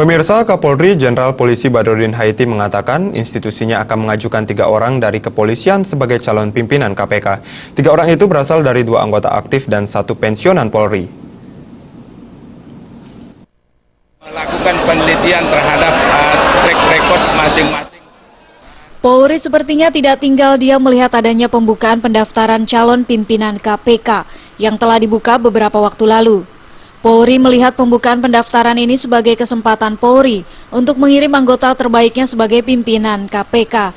Pemirsa, Kapolri Jenderal Polisi Badrodin Haiti mengatakan institusinya akan mengajukan 3 orang dari kepolisian sebagai calon pimpinan KPK. 3 orang itu berasal dari 2 anggota aktif dan 1 pensiunan Polri. Melakukan penelitian terhadap track record masing-masing. Polri sepertinya tidak tinggal diam melihat adanya pembukaan pendaftaran calon pimpinan KPK yang telah dibuka beberapa waktu lalu. Polri melihat pembukaan pendaftaran ini sebagai kesempatan Polri untuk mengirim anggota terbaiknya sebagai pimpinan KPK.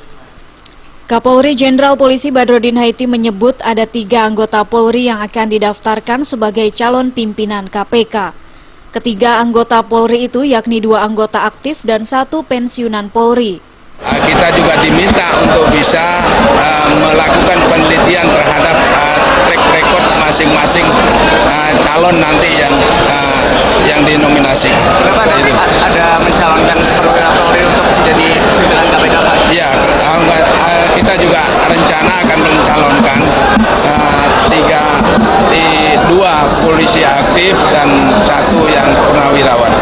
Kapolri Jenderal Polisi Badrodin Haiti menyebut ada 3 anggota Polri yang akan didaftarkan sebagai calon pimpinan KPK. Ketiga anggota Polri itu yakni 2 anggota aktif dan 1 pensiunan Polri. Kita juga diminta untuk bisa melakukan penelitian terhadap track record masing-masing calon nanti yang dinominasi. Kenapa nanti ada mencalonkan perwira Polri untuk menjadi pimpinan KPK, Pak? Iya, kita juga rencana akan mencalonkan 2 polisi aktif dan 1 yang purnawirawan.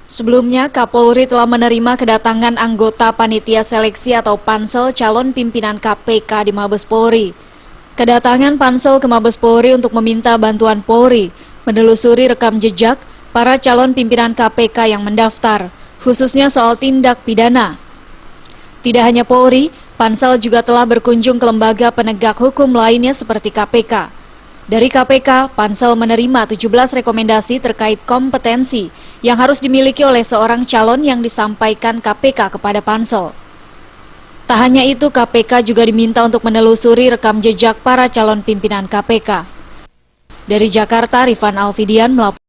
Sebelumnya, Kapolri telah menerima kedatangan anggota panitia seleksi atau pansel calon pimpinan KPK di Mabes Polri. Kedatangan pansel ke Mabes Polri untuk meminta bantuan Polri menelusuri rekam jejak para calon pimpinan KPK yang mendaftar, khususnya soal tindak pidana. Tidak hanya Polri, pansel juga telah berkunjung ke lembaga penegak hukum lainnya seperti KPK. Dari KPK, pansel menerima 17 rekomendasi terkait kompetensi yang harus dimiliki oleh seorang calon yang disampaikan KPK kepada pansel. Tak hanya itu, KPK juga diminta untuk menelusuri rekam jejak para calon pimpinan KPK. Dari Jakarta, Rifan Alfidian melaporkan.